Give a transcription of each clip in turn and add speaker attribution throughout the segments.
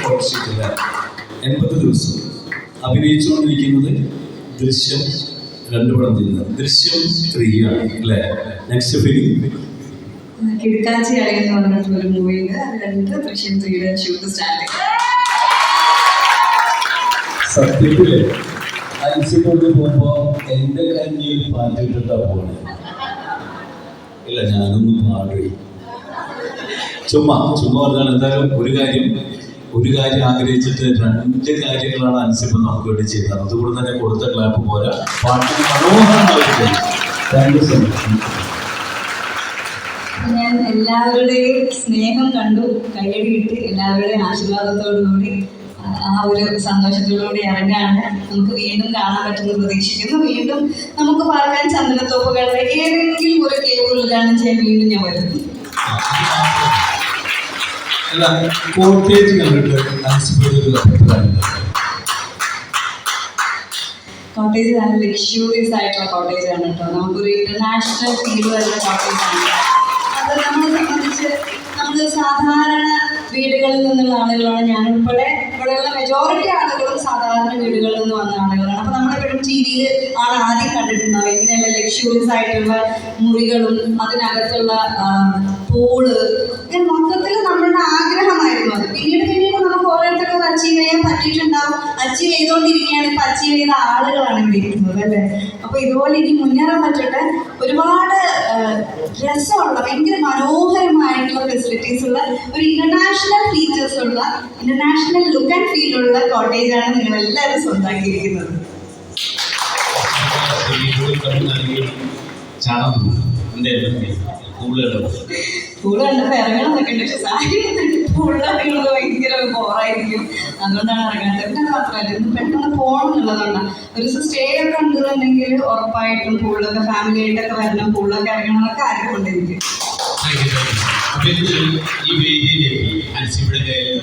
Speaker 1: ഫോട്ടോഷൂട്ടില്ല 80 ദിവസം അഭിനയിച്ചുകൊണ്ടിരിക്കുന്നത് ദൃശ്യം 2 പടം ചെയ്യുന്നത്. ദൃശ്യം 3 ആണ് അല്ലേ? നെക്സ്റ്റ് ഫിലിം
Speaker 2: കിടക്കാച്ചി അടയെന്ന് പറഞ്ഞിട്ടുള്ള ഒരു മൂവിയുണ്ട്. അത് 2 ദൃശ്യം 3യുടെ ഷൂട്ട് സ്റ്റാർട്ട് ചെയ്തു.
Speaker 1: സത്യത്തില് അയച്ചുകൊണ്ട് പോകുമ്പോ എന്റെ കഞ്ഞിയിൽ പാറ്റിട്ടാ പോണേ. ഇല്ല, ഞാനൊന്നും പാടി ചുമ്മാ പറഞ്ഞാൽ എന്തായാലും ഒരു കാര്യം ആഗ്രഹിച്ചിട്ട് 2 കാര്യങ്ങളാണ് അൻസിബ് നമുക്ക് വേണ്ടി ചെയ്തത്. അതുകൊണ്ട് തന്നെ കൊടുത്ത ക്ലാപ്പ് പോരാ, പാട്ടിന് മനോഹരമായിട്ട്. Thank you so much.
Speaker 2: ഞാൻ എല്ലാവരുടെയും സ്നേഹം കണ്ടു, കയ്യടി കിട്ടി, എല്ലാവരുടെയും ആശീർവാദത്തോടുകൂടി ആ ഒരു സന്തോഷത്തോടുകൂടി ഇറങ്ങാണ്. നമുക്ക് വീണ്ടും കാണാൻ പറ്റുമെന്ന് പ്രതീക്ഷിക്കുന്നു. വീണ്ടും നമുക്ക് പറക്കാൻ ചന്ദനത്തോപ്പുകളുടെ ഏതെങ്കിലും ഒരു കേബിളിലാണ് വീണ്ടും ഞാൻ വരുന്നു.
Speaker 1: അല്ല, കോട്ടേജ് കണ്ടിട്ട്
Speaker 2: കോട്ടേജ് നല്ല ലക്ഷൂറിയസ് ആയിട്ടുള്ള കോട്ടേജ് ആണ് കേട്ടോ. നമുക്കൊരു ഇന്റർനാഷണൽ ഫീൽ വരുന്ന കോട്ടേജ് ആണ്. അത് നമ്മളെ സംബന്ധിച്ച് നമ്മൾ സാധാരണ വീടുകളിൽ നിന്നുള്ള ആളുകളാണ്. ഞാനുൾപ്പെടെ ഇവിടെയുള്ള മെജോറിറ്റി ആളുകളും സാധാരണ വീടുകളിൽ നിന്ന് വന്ന ആളുകളാണ്. അപ്പോൾ നമ്മളെപ്പോഴും ടി വിയിൽ ആണ് ആദ്യം കണ്ടിട്ടുണ്ടാവും ഇങ്ങനെയുള്ള ലക്ഷൂറിയസ് ആയിട്ടുള്ള മുറികളും അതിനകത്തുള്ള പൂള്. മൊത്തത്തിൽ നമ്മളുടെ ആഗ്രഹമായിരുന്നു അത്. പിന്നീട് നമുക്ക് ഓരോരുത്തർക്കും അച്ചീവ് ചെയ്യാൻ പറ്റിയിട്ടുണ്ടാവും. അച്ചീവ് ചെയ്തുകൊണ്ടിരിക്കുകയാണ്. ഇപ്പം അച്ചീവ് ചെയ്ത ആളുകളാണ് ഇവിടെ ഇരിക്കുന്നത് അല്ലേ? അപ്പോൾ ഇതുപോലെ ഇനി മുന്നേറാൻ പറ്റട്ടെ. ഒരുപാട് രസമുള്ള ഭയങ്കര മനോഹരമായിട്ടുള്ള ഫെസിലിറ്റീസ് ഉള്ള ഒരു ഇന്റർനാഷണൽ ഫീച്ചേഴ്സ് ഉള്ള ഇന്റർനാഷണൽ ലുക്ക് ആൻഡ് ഫീൽ ഉള്ള കോട്ടേജാണ് നിങ്ങൾ എല്ലാവരും സ്വന്തമാക്കിയിരിക്കുന്നത്. പൂള് കണ്ടപ്പോൾ ഇറങ്ങണമെന്നൊക്കെ ഉണ്ട്. പക്ഷെ സാരി പൂളിറങ്ങുന്നത് ഭയങ്കര ബോറായിരിക്കും. അതുകൊണ്ടാണ് ഇറങ്ങാത്തത്. പിന്നെ മാത്രമല്ല ഇന്ന് പെട്ടെന്ന് പോകണം എന്നുള്ളതുകൊണ്ടാണ്. ഒരു ദിവസം സ്റ്റേ ഒക്കെ ഉണ്ടെന്നുണ്ടെങ്കിൽ ഉറപ്പായിട്ടും പൂളൊക്കെ ഫാമിലി ആയിട്ടൊക്കെ വരണം, പൂളൊക്കെ ഇറങ്ങണം എന്നൊക്കെ ആഗ്രഹമുണ്ടെങ്കിൽ.
Speaker 3: ഈ വേദിയിലേക്ക് അൻസിബിയുടെ കയ്യിൽ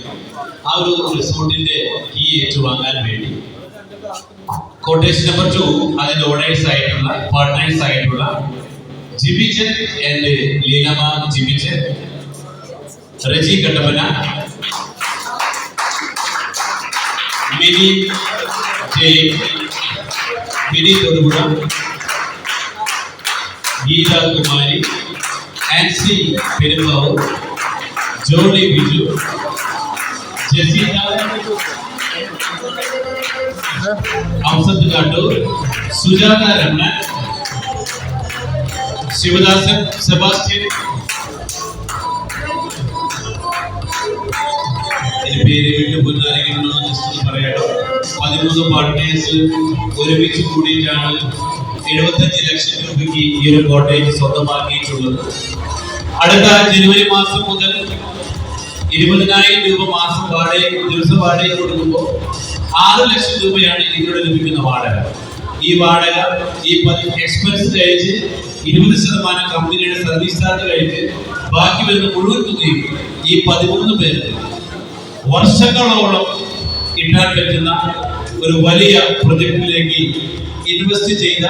Speaker 3: ആ ഒരു റിസോർട്ടിന്റെ കീ ഏറ്റുവാങ്ങാൻ വേണ്ടി കോട്ടേജ് നമ്പർ 2 അതിന്റെ ഓണേഴ്സ് ആയിട്ടുള്ള പാർട്ട്നേഴ്സ് ആയിട്ടുള്ള ജിബിച്ചൻ ആൻഡ് ലീനമ ജിബിച്ചൻ, റജി കട്ടപ്പന, മിനി ജെ, മിനി തൊടുപുഴ, ഗീത കുമാരി, ആൻസി പെരുമ്പാവൂർ, ജോളി ബിജു, ജസീത, ഔസത്ത് കാട്ടൂർ, സുജാത രമണൻ, ശിവദാസൻ സെബാസ്റ്റ്യൻ. എന്റെ പേര് വീണ്ടും പുനരാരെങ്കിലും പറയാട്ടോ. 13 പാർട്ട്നേഴ്സ് ഒരുമിച്ച് കൂടിയിട്ടാണ് 75 ലക്ഷം രൂപയ്ക്ക് ഈ ഒരു കോട്ടേജ് സ്വന്തമാക്കിയിട്ടുള്ളത്. അടുത്ത ജനുവരി മാസം മുതൽ 20,000 രൂപ മാസം വാടക, ദിവസ വാടക കൊടുക്കുമ്പോൾ 6 ലക്ഷം രൂപയാണ് ഇതിലൂടെ ലഭിക്കുന്ന വാടക. ഈ വാടക ഈ എക്സ്പെൻസ് കഴിച്ച് 20% കമ്പനിയുടെ സർവീസ് ചാർജ് കഴിച്ച് ബാക്കി വരുന്ന മുഴുവൻ തുകയും ഈ 13 പേർക്ക് വർഷങ്ങളോളം കിട്ടാൻ പറ്റുന്ന ഒരു വലിയ പ്രൊജക്ടിലേക്ക് ഇൻവെസ്റ്റ് ചെയ്ത